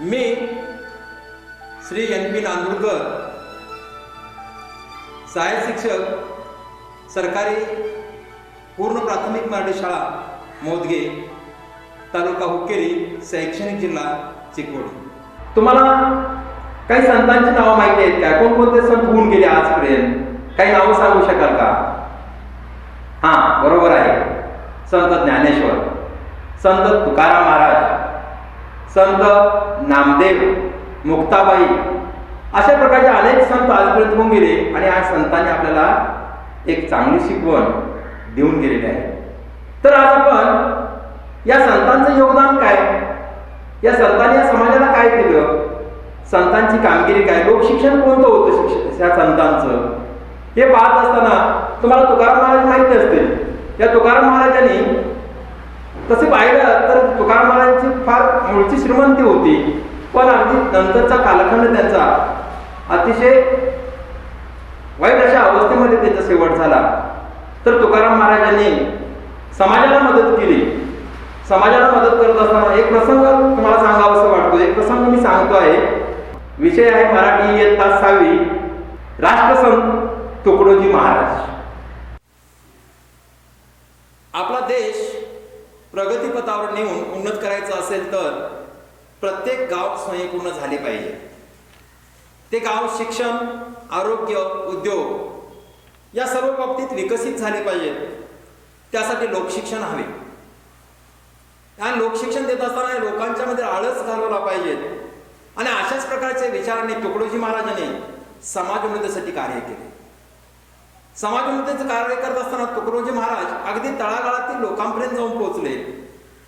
मी Shri NP Nandurkar, सहाय्यक शिक्षक, सरकारी पूर्ण प्राथमिक मराठी शाळा मोदगे, तालुका हुक्केरी, शैक्षणिक जिल्हा चिकोडी. तुम्हाला काही संतांची नावं माहिती आहेत का? कोणकोणते संत होऊन गेले आजपर्यंत? काही नावं सांगू शकाल का? हां, बरोबर आहे. संत ज्ञानेश्वर, संत तुकाराम महाराज, संत नामदेव, मुक्ताबाई, अशा प्रकारचे अनेक संत आजपर्यंत होऊन गेले आणि या संतांनी आपल्याला एक चांगली शिकवण देऊन गेलेली आहे. तर आज आपण या संतांचं योगदान काय, या संतांनी या समाजाला काय दिलं, संतांची कामगिरी काय, लोकशिक्षण कोणतं होतं शिक्षण या संतांचं, हे पाहत असताना तुम्हाला तुकाराम महाराज माहिती असतील. या तुकाराम महाराजांनी तसे पाहिलं तर तुकाराम महाराजांची फार मूळची श्रीमंती होती, पण अगदी नंतरचा कालखंड त्यांचा अतिशय वाईट अशा अवस्थेमध्ये त्यांचा शेवट झाला. तर तुकाराम महाराजांनी समाजाला मदत केली. समाजाला मदत करत असताना एक प्रसंग तुम्हाला सांगावासा वाटतो. एक प्रसंग मी सांगतो आहे. विषय आहे मराठी इयत्ता 6वी, राष्ट्रसंत तुकडोजी महाराज. आपला देश प्रगतीपथावर नेऊन उन्नत करायचं असेल तर प्रत्येक गाव स्वयंपूर्ण झाले पाहिजे. ते गाव शिक्षण, आरोग्य, उद्योग या सर्व बाबतीत विकसित झाले पाहिजेत. त्यासाठी लोकशिक्षण हवे. आणि लोकशिक्षण देत असताना लोकांच्या मध्ये आळस घालवला पाहिजे. आणि अशाच प्रकारच्या विचारांनी तुकडोजी महाराजांनी समाज उन्नतीसाठी कार्य केले. समाज उन्नतीचं कार्य करत असताना तुकडोजी महाराज अगदी तळागाळातील लोकांपर्यंत जाऊन पोहोचले.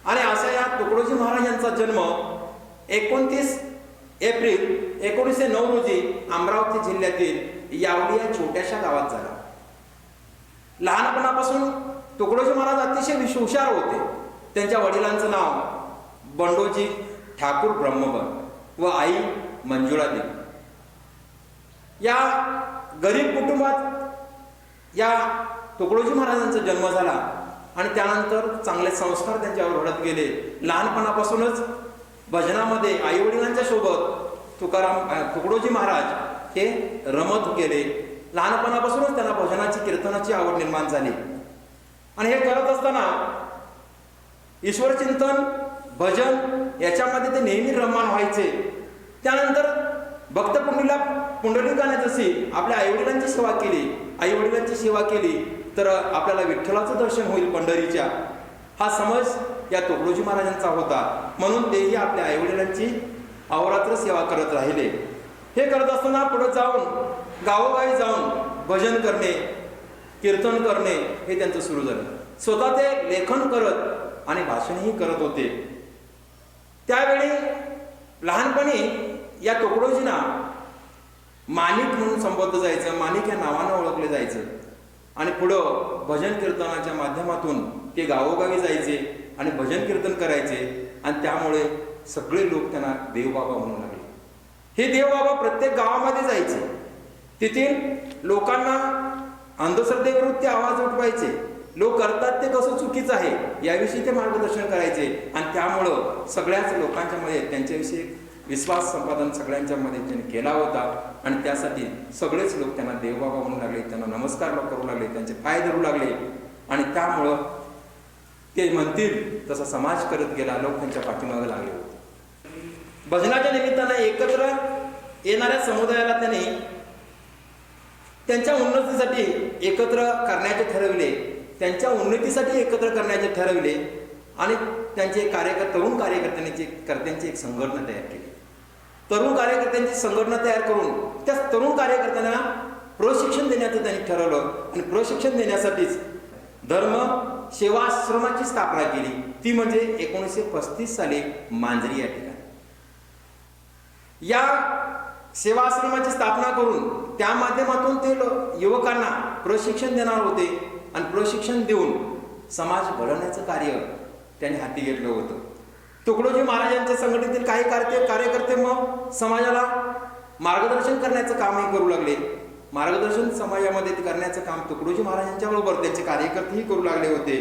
आणि अशा या तुकडोजी महाराज यांचा जन्म 29 एप्रिल 1909 रोजी अमरावती जिल्ह्यातील यावली या छोट्याशा गावात झाला. लहानपणापासून तुकडोजी महाराज अतिशय हुशार होते. त्यांच्या वडिलांचं नाव बंडोजी ठाकूर ब्रह्मबन व आई मंजुळादेवी. या गरीब कुटुंबात या तुकडोजी महाराजांचा जन्म झाला आणि त्यानंतर चांगले संस्कार त्यांच्यावर घडत गेले. लहानपणापासूनच भजनामध्ये आई वडिलांच्या सोबत तुकडोजी महाराज हे रमत गेले. लहानपणापासूनच त्यांना भजनाची, कीर्तनाची आवड निर्माण झाली. आणि हे करत असताना ईश्वर चिंतन, भजन याच्यामध्ये ते नेहमी रममाण व्हायचे. त्यानंतर भक्त पुंडलिकाने जशी आपल्या आईवडिलांची सेवा केली तर आपल्याला विठ्ठलाचं दर्शन होईल पंढरीच्या, हा समज या तुकडोजी महाराजांचा होता. म्हणून तेही आपल्या आईवडिलांची अहोरात्र सेवा करत राहिले. हे करत असताना पुढे जाऊन गावोगावी जाऊन भजन करणे, कीर्तन करणे हे त्यांचं सुरू झालं. स्वतः ते लेखन करत आणि भाषणही करत होते. त्यावेळी लहानपणी या तुकडोजींना माणिक म्हणून संबोधलं जायचं, माणिक या नावानं ओळखले जायचं. आणि पुढं भजन कीर्तनाच्या माध्यमातून ते गावोगावी जायचे आणि भजन कीर्तन करायचे. आणि त्यामुळे सगळे लोक त्यांना देवबाबा म्हणू लागले. हे देवबाबा प्रत्येक गावामध्ये जायचे. तेथील लोकांना अंधश्रद्धेविरुद्ध आवाज उठवायचे. लोक करतात ते कसं चुकीचं आहे याविषयी ते मार्गदर्शन करायचे. आणि त्यामुळं सगळ्याच लोकांच्या मध्ये त्यांच्याविषयी विश्वास संपादन सगळ्यांच्या मध्ये त्यांनी केला होता. आणि त्यासाठी सगळेच लोक त्यांना देवबाबा म्हणू लागले, त्यांना नमस्कार करू लागले, त्यांचे पाय धरू लागले. आणि त्यामुळं ते म्हणतील तसा समाज करत गेला. लोक त्यांच्या पाठीमागे लागले होते. भजनाच्या निमित्तानं एकत्र येणाऱ्या समुदायाला त्यांनी त्यांच्या उन्नतीसाठी एकत्र करण्याचे ठरविले. त्यांच्या उन्नतीसाठी एकत्र करण्याचे ठरविले. आणि त्यांचे तरुण कार्यकर्त्यांची एक संघटना तयार केली. तरुण कार्यकर्त्यांची संघटना तयार करून त्या तरुण कार्यकर्त्यांना प्रशिक्षण देण्याचं त्यांनी ठरवलं. आणि प्रशिक्षण देण्यासाठीच धर्म सेवाश्रमाची स्थापना केली. ती म्हणजे 1935 साली मांजरी या ठिकाणी. या सेवाश्रमाची स्थापना करून त्या माध्यमातून ते युवकांना प्रशिक्षण देणार होते. आणि प्रशिक्षण देऊन समाज घडवण्याचं कार्य त्यांनी हाती घेतलं होतं. तुकडोजी महाराजांच्या संघटनेतील काही कार्यकर्ते मग समाजाला मार्गदर्शन करण्याचं कामही करू लागले. मार्गदर्शन समाजामध्ये करण्याचं काम तुकडोजी महाराजांच्या बरोबर त्यांचे कार्यकर्तेही करू लागले होते.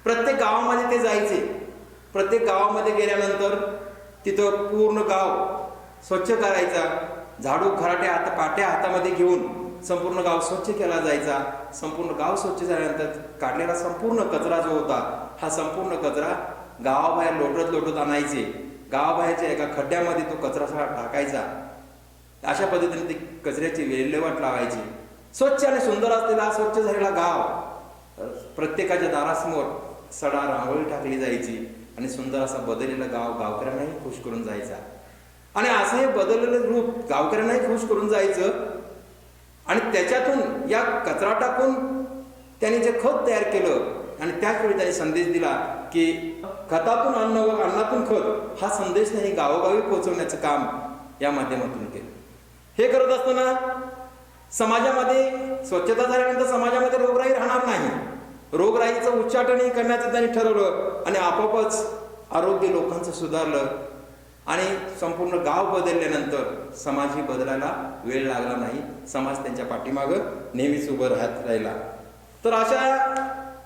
प्रत्येक गावामध्ये ते जायचे. प्रत्येक गावामध्ये गेल्यानंतर तिथं पूर्ण गाव स्वच्छ करायचा, झाडू खराटे पाट्या हातामध्ये घेऊन संपूर्ण गाव स्वच्छ केला जायचा. संपूर्ण गाव स्वच्छ झाल्यानंतर काढलेला संपूर्ण कचरा जो होता हा संपूर्ण कचरा गावाबाहेर लोटत आणायचे. गावाबाहेरच्या एका खड्ड्यामध्ये तो कचरा टाकायचा. अशा पद्धतीने ती कचऱ्याची विल्हेवाट लावायची. स्वच्छ आणि सुंदर असलेला स्वच्छ झालेला गाव प्रत्येकाच्या दारासमोर सडा रांगोळी टाकली जायची आणि सुंदर असा बदललेला गाव गावकऱ्यांनाही खुश करून जायचा. आणि असं हे बदललेलं रूप गावकऱ्यांनाही खुश करून जायचं. आणि त्याच्यातून या कचरा टाकून त्यांनी जे खत तयार केलं आणि त्याच वेळी त्यांनी संदेश दिला की खतातून अन्न व अन्नातून खत, हा संदेश त्यांनी गावोगावी पोहोचवण्याचं काम या माध्यमातून केलं. हे करत असताना समाजामध्ये स्वच्छता झाल्यानंतर समाजामध्ये रोगराई राहणार नाही. रोगराईचं उच्चाटनही करण्याचं त्यांनी ठरवलं आणि आपोआपच आरोग्य लोकांचं सुधारलं आणि संपूर्ण गाव बदलल्यानंतर समाजही बदलायला वेळ लागला नाही. समाज त्यांच्या पाठीमागं नेहमीच उभं राहिला. तर अशा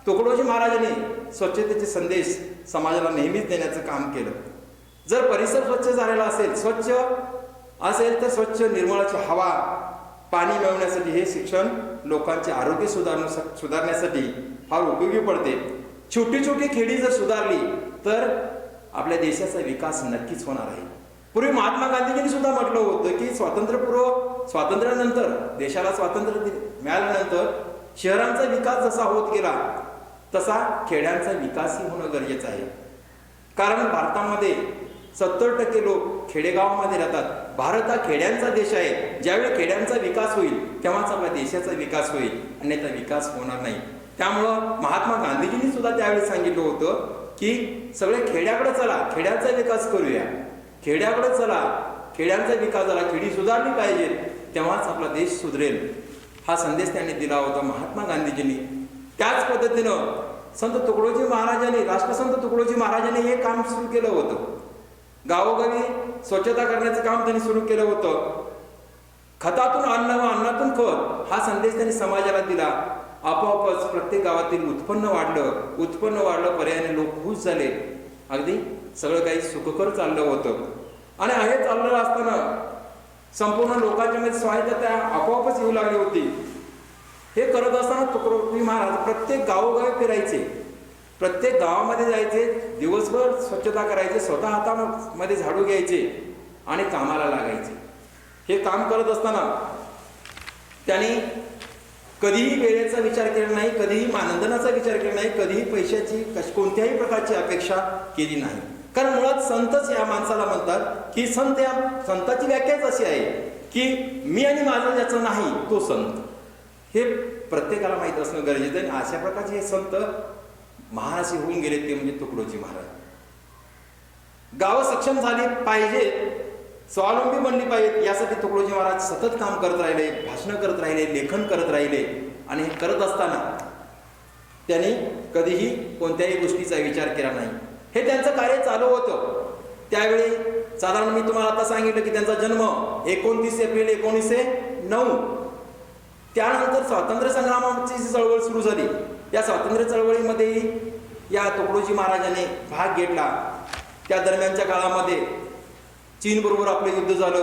तुकडोजी महाराजांनी स्वच्छतेचे संदेश समाजाला नेहमीच देण्याचं काम केलं. जर परिसर स्वच्छ झालेला असेल, स्वच्छ असेल तर स्वच्छ निर्मळाची हवा, पाणी मिळवण्यासाठी हे शिक्षण लोकांचे आरोग्य सुधारण्यासाठी फार उपयोगी पडते. छोटी छोटी खेडी जर सुधारली तर आपल्या देशाचा विकास नक्कीच होणार आहे. पूर्वी महात्मा गांधीजींनी सुद्धा म्हटलं होतं की स्वातंत्र्यानंतर देशाला स्वातंत्र्य मिळाल्यानंतर शहरांचा विकास जसा होत गेला तसा खेड्यांचा विकासही होणं गरजेचं आहे. कारण भारतामध्ये 70% लोक खेडेगावामध्ये राहतात. भारत हा खेड्यांचा देश आहे. ज्यावेळी खेड्यांचा विकास होईल तेव्हाच आपल्या देशाचा विकास होईल, अन्यथा विकास होणार नाही. त्यामुळं महात्मा गांधीजींनी सुद्धा त्यावेळी सांगितलं होतं की सगळे खेड्याकडे चला, खेड्याचा विकास करूया. खेड्याकडे चला, खेड्यांचा विकास झाला, खेडी सुधारली पाहिजे, तेव्हाच आपला देश सुधरेल. हा संदेश त्यांनी दिला होता महात्मा गांधीजींनी. त्याच पद्धतीनं संत तुकडोजी महाराजांनी, राष्ट्रसंत तुकडोजी महाराजांनी हे काम सुरू केलं होतं. गावोगावी स्वच्छता करण्याचं काम त्यांनी सुरू केलं होतं. खतातून अन्न व अन्नातून खत, हा संदेश त्यांनी समाजाला दिला. आपोआपच प्रत्येक गावातील उत्पन्न वाढलं, पर्यायाने लोक खुश झाले. अगदी सगळं काही सुखकर चाललं होतं. आणि हे चाललं असताना संपूर्ण लोकांच्या मध्ये स्वायत्तता आपोआपच येऊ लागली होती. हे करत असताना तुकडोजी महाराज प्रत्येक गावोगावी फिरायचे, प्रत्येक गावामध्ये जायचे, दिवसभर स्वच्छता करायचे, स्वतः हातामध्ये झाडू घ्यायचे आणि कामाला लागायचे. हे काम करत असताना त्यांनी कधीही वेळेचा विचार केला नाही, कधीही मानधनाचा विचार केला नाही, कधीही पैशाची कोणत्याही प्रकारची अपेक्षा केली नाही. कारण मुळात संतच या माणसाला म्हणतात की संताची व्याख्याच अशी आहे की मी आणि माझं ज्याचं नाही तो संत. हे प्रत्येकाला माहीत असणं गरजेचं आहे. अशा प्रकारचे हे संत महाराष्ट्र होऊन गेले ते म्हणजे तुकडोजी महाराज. गावं सक्षम झाली पाहिजे, स्वावलंबी बनली पाहिजे, यासाठी तुकडोजी महाराज सतत काम करत राहिले, भाषणं करत राहिले, लेखन करत राहिले. आणि हे करत असताना त्यांनी कधीही कोणत्याही गोष्टीचा विचार केला नाही. हे त्यांचं कार्य चालू होतं. त्यावेळी साधारण मी तुम्हाला आता सांगितलं की त्यांचा जन्म 29 एप्रिल 1909. त्यानंतर स्वातंत्र्य संग्रामाची चळवळ सुरू झाली. या स्वातंत्र्य चळवळीमध्येही या तुकडोजी महाराजांनी भाग घेतला. त्या दरम्यानच्या काळामध्ये चीनबरोबर आपलं युद्ध झालं,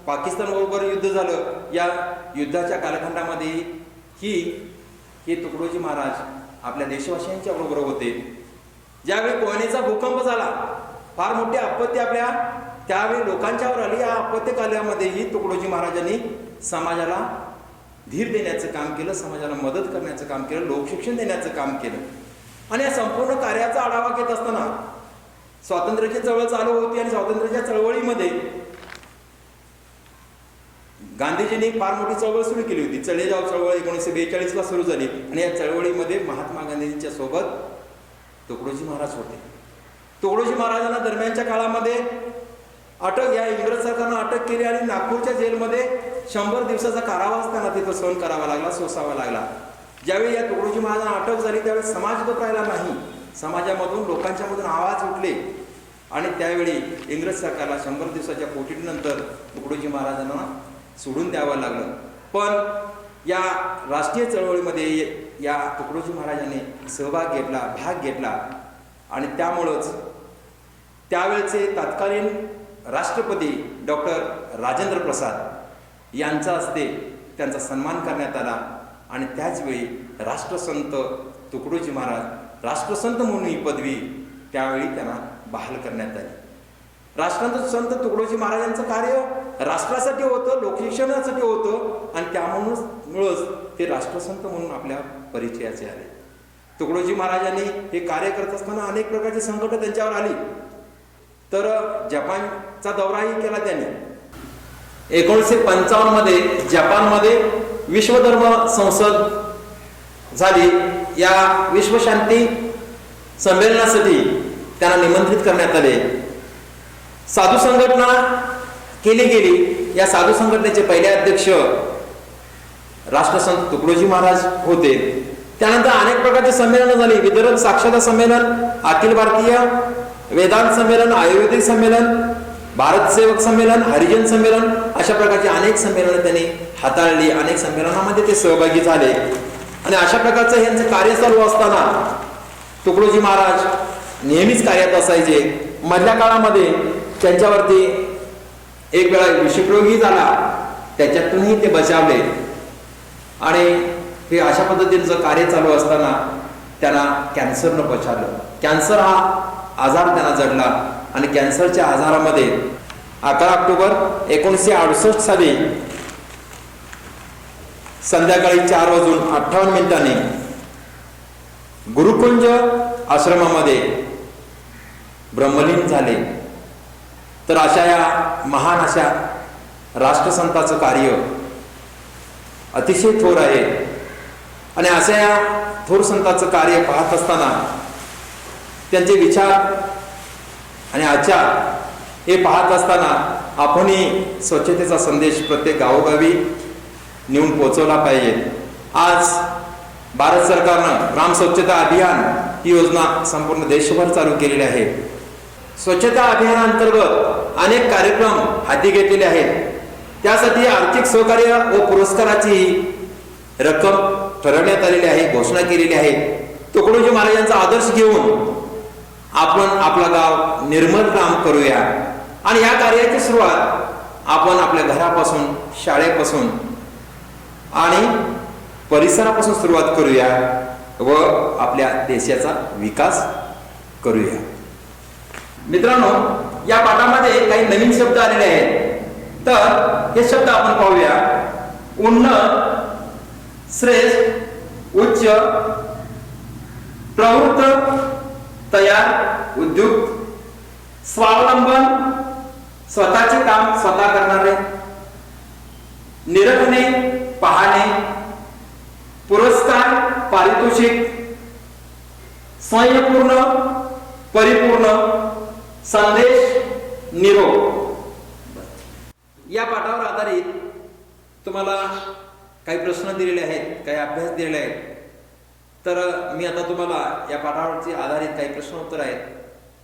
पाकिस्तानबरोबर युद्ध झालं. या युद्धाच्या कालखंडामध्ये हे तुकडोजी महाराज आपल्या देशवासियांच्या बरोबर होते. ज्यावेळी कोयनेचा भूकंप झाला, फार मोठी आपत्ती त्यावेळी लोकांच्यावर आली. या आपत्ती काळामध्येही तुकडोजी महाराजांनी समाजाला धीर देण्याचं काम केलं, समाजाला मदत करण्याचं काम केलं, लोकशिक्षण देण्याचं काम केलं. आणि या संपूर्ण कार्याचा आढावा घेत असताना स्वातंत्र्याची चळवळ चालू होती आणि स्वातंत्र्याच्या चळवळीमध्ये गांधीजींनी फार मोठी चळवळ सुरू केली होती. चलेजाव चळवळ 1942 सुरू झाली आणि या चळवळीमध्ये महात्मा गांधीजींच्या सोबत तुकडोजी महाराज होते. तुकडोजी महाराजांना दरम्यानच्या काळामध्ये या इंग्रज सरकारनं अटक केली आणि नागपूरच्या जेलमध्ये 100 दिवसाचा कारावास त्यांना तिथं सहन करावा लागला, सोसावा लागला. ज्यावेळी या तुकडोजी महाराजांना अटक झाली त्यावेळी समाज गप राहिला नाही. समाजामधून लोकांच्यामधून आवाज उठले आणि त्यावेळी इंग्रज सरकारला 100 दिवसाच्या कोठडीनंतर तुकडोजी महाराजांना सोडून द्यावं लागलं. पण या राष्ट्रीय चळवळीमध्ये या तुकडोजी महाराजांनी सहभाग घेतला, भाग घेतला आणि त्यामुळंच त्यावेळेचे तत्कालीन राष्ट्रपती डॉक्टर राजेंद्र प्रसाद यांच्या हस्ते त्यांचा सन्मान करण्यात आला आणि त्याचवेळी राष्ट्रसंत तुकडोजी महाराज राष्ट्रसंत म्हणून ही पदवी त्यावेळी त्यांना बहाल करण्यात आली. राष्ट्रसंत तुकडोजी महाराजांचं कार्य राष्ट्रासाठी होतं, लोकशिक्षणासाठी होतं आणि त्यामुळंच ते राष्ट्रसंत म्हणून आपल्या परिचयाचे आले. तुकडोजी महाराजांनी हे कार्य करत असताना अनेक प्रकारची संकट त्यांच्यावर आली. तर जपानचा दौराही केला त्यांनी. 1955 मध्ये जपानमध्ये विश्वधर्म संसद झाली. या विश्वशांती संमेलनासाठी त्यांना निमंत्रित करण्यात आले. साधू संघटना केली गेली. या साधू संघटनेचे पहिले अध्यक्ष राष्ट्रसंत तुकडोजी महाराज होते. त्यानंतर अनेक प्रकारची संमेलनं झाली. विदर्भ साक्षरता संमेलन, अखिल भारतीय वेदांत संमेलन, आयुर्वेदिक संमेलन, भारत सेवक संमेलन, हरिजन संमेलन अशा प्रकारची अनेक संमेलनं त्यांनी हाताळली. अनेक संमेलनामध्ये ते सहभागी झाले आणि अशा प्रकारचं यांचं कार्य चालू असताना तुकडोजी महाराज नेहमीच कार्यात असायचे. मधल्या काळामध्ये त्यांच्यावरती एक वेळा विषप्रयोगही झाला, त्याच्यातूनही ते बचावले आणि हे अशा पद्धतीचं कार्य चालू असताना त्यांना कॅन्सरनं बचावलं. कॅन्सर हा आजार त्यांना जडला आणि कॅन्सरच्या आजारामध्ये 11 ऑक्टोबर 1968 साली संध्याकाळी 4:58 गुरुकुंज आश्रमामध्ये ब्रह्मलीन झाले. तर अशा या महान अशा राष्ट्रसंताचं कार्य अतिशय थोर आहे आणि अशा या थोर संताचं कार्य पाहत असताना त्यांचे विचार आणि आचार हे पाहत असताना आपणही स्वच्छतेचा संदेश प्रत्येक गावोगावी नेऊन पोहोचवला पाहिजे. आज भारत सरकारनं ग्राम स्वच्छता अभियान ही योजना संपूर्ण देशभर चालू केलेली आहे. स्वच्छता अभियानांतर्गत अनेक कार्यक्रम हाती घेतलेले आहेत. त्यासाठी आर्थिक सहकार्य व पुरस्काराची रक्कम ठरवण्यात आलेली आहे, घोषणा केलेली आहे. तुकडोजी महाराजांचा आदर्श घेऊन आपण आपलं गाव निर्मल ग्राम करूया आणि या कार्याची सुरुवात आपण आपल्या घरापासून, शाळेपासून आणि परिसरापासून सुरुवात करूया व आपल्या देशाचा विकास करूया. मित्रांनो, या पाठामध्ये काही नवीन शब्द आलेले आहेत. तर हे शब्द आपण पाहूया. उन्नत, श्रेष्ठ, उच्च, प्रवृत्त, तयार, उद्योग, स्वावलंबन, स्वतःचे काम स्वतः करणारे, निरखणे, पाहणे, पुरस्कार, पारितोषिक, स्वयंपूर्ण, परिपूर्ण, संदेश, निरोप. या पाठावर आधारित तुम्हाला काही प्रश्न दिलेले आहेत, काही अभ्यास दिलेले आहेत. तर मी आता तुम्हाला या पाठावरची आधारित काही प्रश्न उत्तर आहेत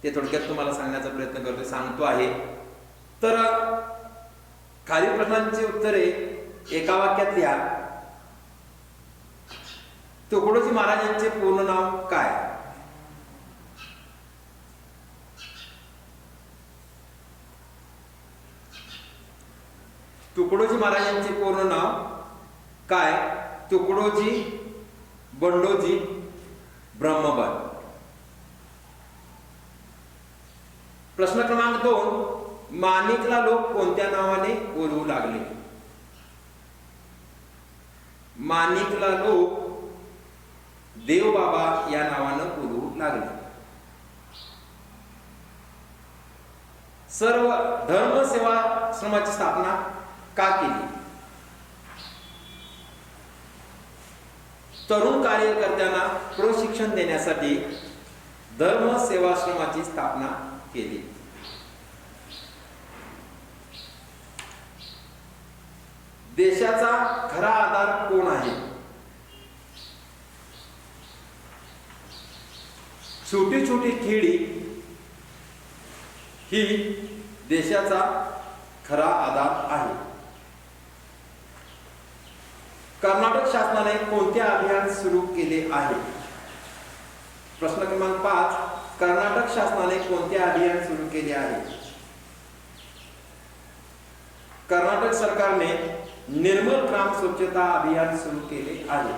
ते थोडक्यात तुम्हाला सांगण्याचा प्रयत्न करतो, सांगतो आहे. तर खालील प्रश्नांची उत्तरे एका वाक्यात लिहा. तुकडोजी महाराजांचे पूर्ण नाव काय? तुकडोजी महाराजांचे पूर्ण नाव काय? तुकडोजी बंडोजी ब्रह्मबल. प्रश्न क्रमांक 2, माणिकला लोक कोणत्या नावाने बोलवू लागले? माणिकला लोक देवबाबा या नावानं बोलवू लागले. सर्व धर्म सेवाश्रमाची स्थापना का केली? तरुण कार्यकर्त्यांना प्रशिक्षण देण्यासाठी धर्म सेवाश्रमाची स्थापना केली. देशाचा खरा आधार कोण आहे? छोटी छोटी खेडी ही देशाचा खरा आधार आहे. कर्नाटक शासनाने कोणते अभियान सुरू केले आहे? प्रश्न क्रमांक 5, कर्नाटक शासनाने कोणते अभियान सुरू केले आहे? कर्नाटक सरकारने निर्मल ग्राम स्वच्छता अभियान सुरू केले आहे?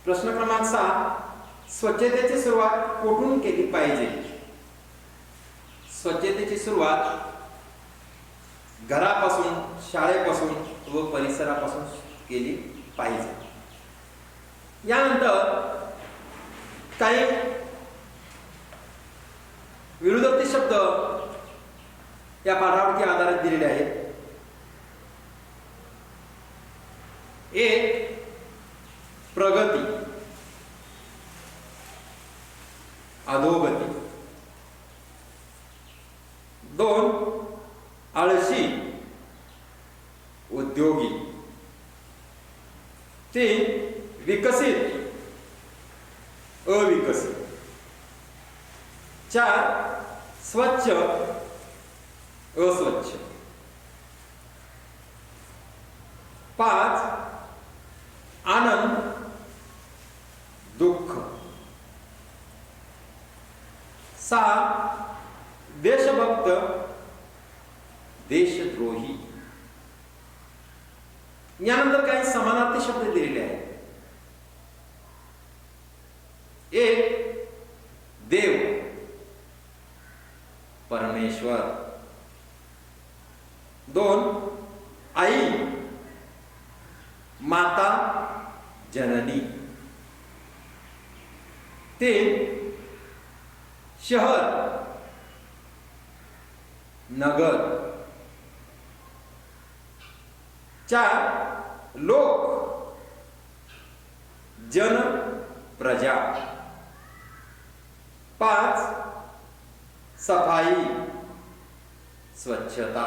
प्रश्न क्रमांक 6, स्वच्छतेची सुरुवात कुठून केली पाहिजे? स्वच्छतेची सुरुवात घरापासून, शाळेपासून व परिसरापासून केली पाहिजे. यानंतर काही विरुद्धोक्ती शब्द या पाठावरती आधारित दिलेले आहेत. एक, प्रगती, अधोगती. 2, आळशी, उद्योगी. 3, विकसित, अविकसित. 4, स्वच्छ, अस्वच्छ. 5, आनंद, दुःख. 6, देशभक्त, देशद्रोही. यानंतर काही समानार्थी शब्द दिलेले आहेत. 1, देव, परमेश्वर. 2, आई, माता, जननी. 3, शहर, नगर. 4, लोक, जन, प्रजा. 5, सफाई, स्वच्छता.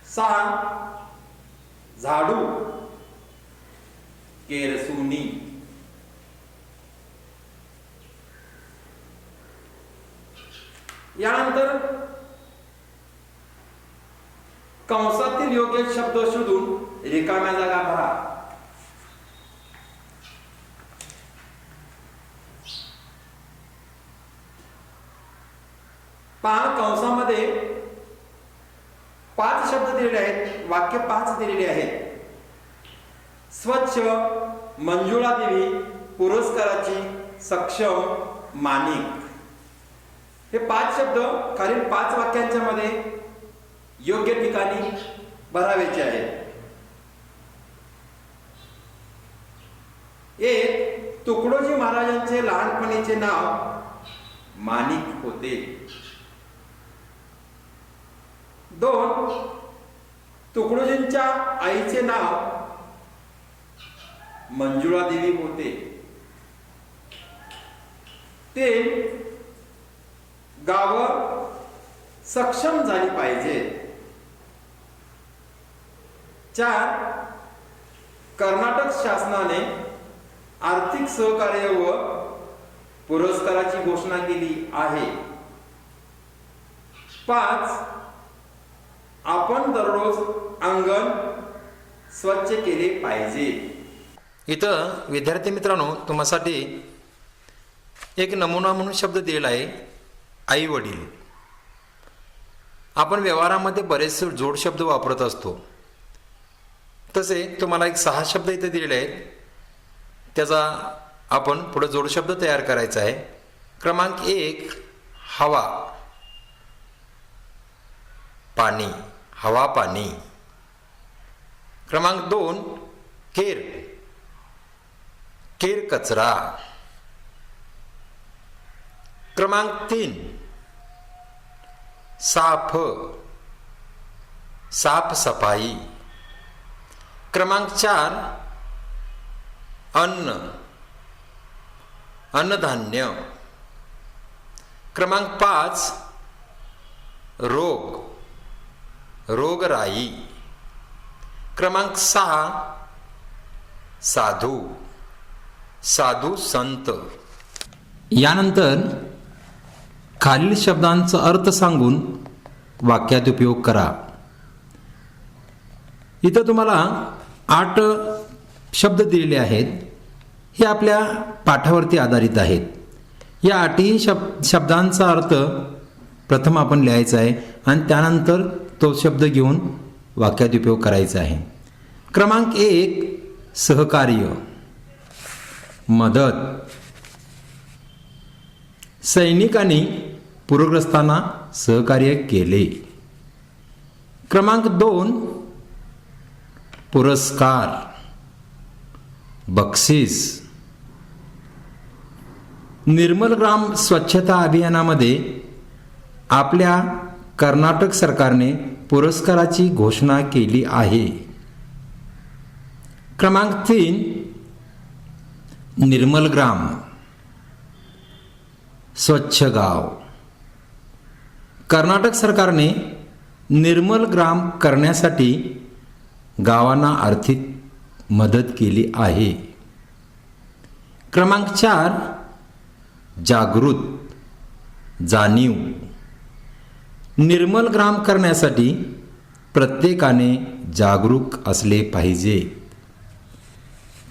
6, झाडू, केरसुनी. यानंतर कंसातील योग्य शब्द शोधून रिकाम्या जागा भरा. पहा, कंसामध्ये 5 शब्द दिलेले आहेत, वाक्य 5 दिलेले आहेत. स्वच्छ, मंजुळा देवी, पुरस्काराची, सक्षम, माणिक. हे 5 शब्द खालील 5 वाक्यांच्या मध्ये योग्य ठिकाणी भरावेचे आहेत. 1, तुकडोजी महाराजांचे लहानपणीचे नाव माणिक होते. 2, तुकडोजींच्या आईचे नाव मंजुळा देवी होते. 3, गावं सक्षम झाली पाहिजे. 4, कर्नाटक शासनाने आर्थिक सहकार्य व पुरस्काराची घोषणा केली आहे. 5, आपण दररोज अंगण स्वच्छ केले पाहिजे. इथं विद्यार्थी मित्रांनो, तुम्हासाठी एक नमुना म्हणून शब्द दिलेला आहे, आई वडील. आपण व्यवहारामध्ये बरेचसे जोड शब्द वापरत असतो. तसे तुम्हाला एक 6 शब्द इथे दिलेले आहेत. त्याचा आपण पुढे जोड शब्द तयार करायचा आहे. क्रमांक 1, हवा, पाणी, हवा, पाणी. क्रमांक 2, केर, केर, कचरा. क्रमांक 3, साफ, साफ सफाई. क्रमांक 4, अन्न, अन्नधान्य. क्रमांक 5, रोग, रोगराई. क्रमांक 6, साधू, साधू संत. यानंतर खालील शब्दांचा अर्थ सांगून वाक्यात उपयोग करा. इथं तुम्हाला 8 शब्द दिलेले आहेत. हे आपल्या पाठावरती आधारित आहेत. या 8ही शब्दांचा अर्थ प्रथम आपण लिहायचा आहे आणि त्यानंतर तो शब्द घेऊन वाक्यात उपयोग करायचा आहे. क्रमांक 1 सहकार्य, मदत. सैनिकांनी पूरग्रस्तांना सहकार्य केले. क्रमांक 2 पुरस्कार, बक्षीस. निर्मल ग्राम स्वच्छता अभियानामध्ये आपल्या कर्नाटक सरकारने पुरस्काराची घोषणा केली आहे. क्रमांक 3 निर्मल ग्राम, स्वच्छ गाव. कर्नाटक सरकारने निर्मल ग्राम करण्यासाठी गावांना आर्थिक मदत केली आहे. क्रमांक 4 जागृत, जाणीव. निर्मल ग्राम करण्यासाठी प्रत्येकाने जागरूक असले पाहिजे.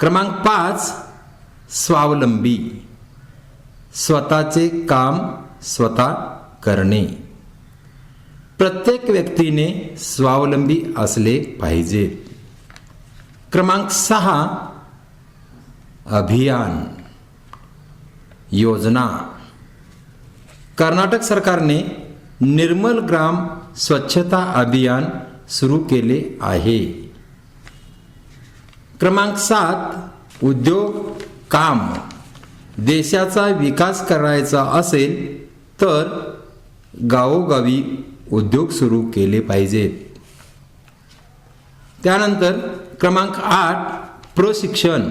क्रमांक 5 स्वावलंबी, स्वतःचे काम स्वतः करणे. प्रत्येक व्यक्तीने स्वावलंबी असले पाहिजे. क्रमांक 6 अभियान, योजना. कर्नाटक सरकारने निर्मल ग्राम स्वच्छता अभियान सुरू केले आहे. क्रमांक 7 उद्योग, काम. देशाचा विकास करायचा असेल तर गावोगावी उद्योग सुरू केले पाहिजेत. त्यानंतर क्रमांक 8 प्रशिक्षण,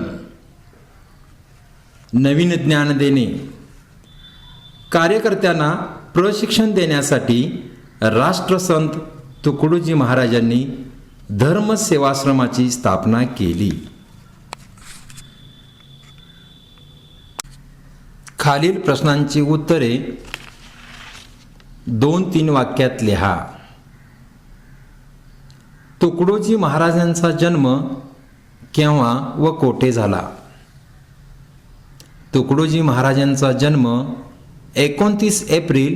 नवीन ज्ञान देणे. कार्यकर्त्यांना प्रशिक्षण देण्यासाठी राष्ट्रसंत तुकडोजी महाराजांनी धर्म सेवाश्रमाची स्थापना केली. खालील प्रश्नांची उत्तरे 2-3 वाक्यात लिहा. तुकडोजी महाराजांचा जन्म केव्हा व कोठे झाला? तुकडोजी महाराजांचा जन्म 29 एप्रिल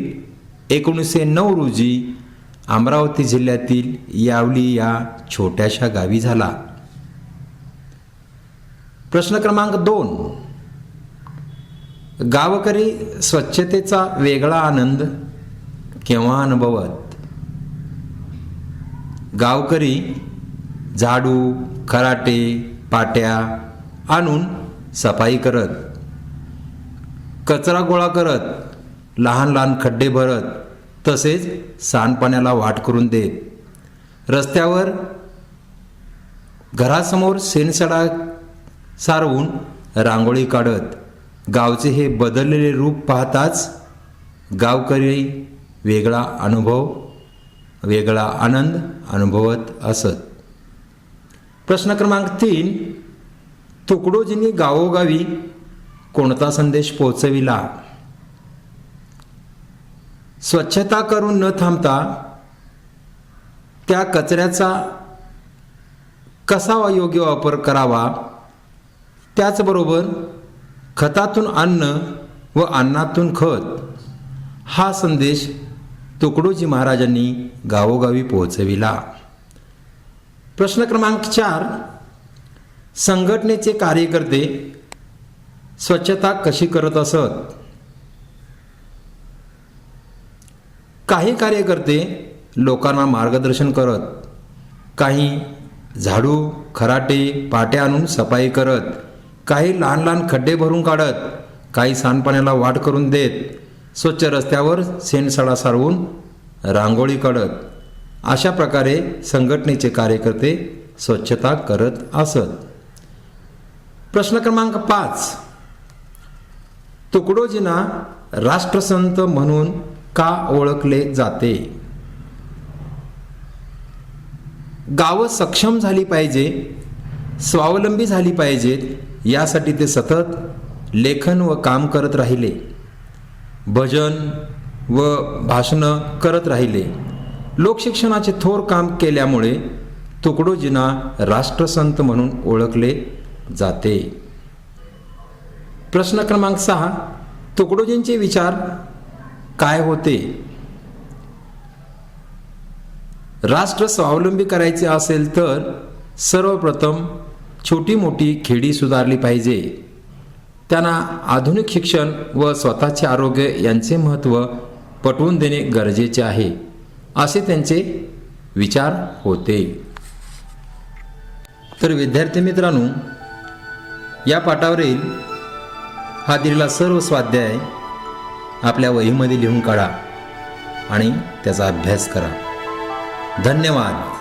1909 रोजी अमरावती जिल्ह्यातील यावली या छोट्याशा गावी झाला. प्रश्न क्रमांक 2 गावकरी स्वच्छतेचा वेगळा आनंद केव्हा अनुभवत? गावकरी झाडू, खराटे, पाट्या आणून सफाई करत, कचरा गोळा करत, लहान लहान खड्डे भरत, तसेच सांडपाण्याला वाट करून देत, रस्त्यावर घरासमोर शेणसडा सारवून रांगोळी काढत. गावचे हे बदललेले रूप पाहताच गावकरी वेगळा अनुभव, वेगळा आनंद अनुभवत असत. प्रश्न क्रमांक 3 तुकडोजींनी गावोगावी कोणता संदेश पोहोचविला? स्वच्छता करून न थांबता त्या कचऱ्याचा कसा योग्य वापर करावा, त्याचबरोबर खतातून अन्न व अन्नातून खत, हा संदेश तुकडोजी महाराजांनी गावोगावी पोहोचविला. प्रश्न क्रमांक 4 संघटनेचे कार्यकर्ते स्वच्छता कशी करत असत? काही कार्यकर्ते लोकांना मार्गदर्शन करत, काही झाडू, खराटे, पाट्या आणून सफाई करत, काही लहान लहान खड्डे भरून काढत, काही सांडपाण्याला वाट करून देत, स्वच्छ रस्त्यावर शेणसडा सारवून रांगोळी काढत. अशा प्रकारे संघटनेचे कार्यकर्ते स्वच्छता करत असत. प्रश्न क्रमांक 5 तुकडोजींना राष्ट्रसंत म्हणून का ओळखले जाते? गावं सक्षम झाली पाहिजे, स्वावलंबी झाली पाहिजेत, यासाठी ते सतत लेखन व काम करत राहिले, भजन व भाषणं करत राहिले. लोकशिक्षणाचे थोर काम केल्यामुळे तुकडोजींना राष्ट्रसंत म्हणून ओळखले जाते. प्रश्न क्रमांक 6 तुकडोजींचे विचार काय होते? राष्ट्र स्वावलंबी करायचे असेल तर सर्वप्रथम छोटी मोठी खेडी सुधारली पाहिजे. त्यांना आधुनिक शिक्षण व स्वतःचे आरोग्य यांचे महत्त्व पटवून देणे गरजेचे आहे, असे त्यांचे विचार होते. तर विद्यार्थी मित्रांनो, या पाठावरील हा दिलेला सर्व स्वाध्याय आपल्या वहीमध्ये लिहून काढा आणि त्याचा अभ्यास करा. धन्यवाद.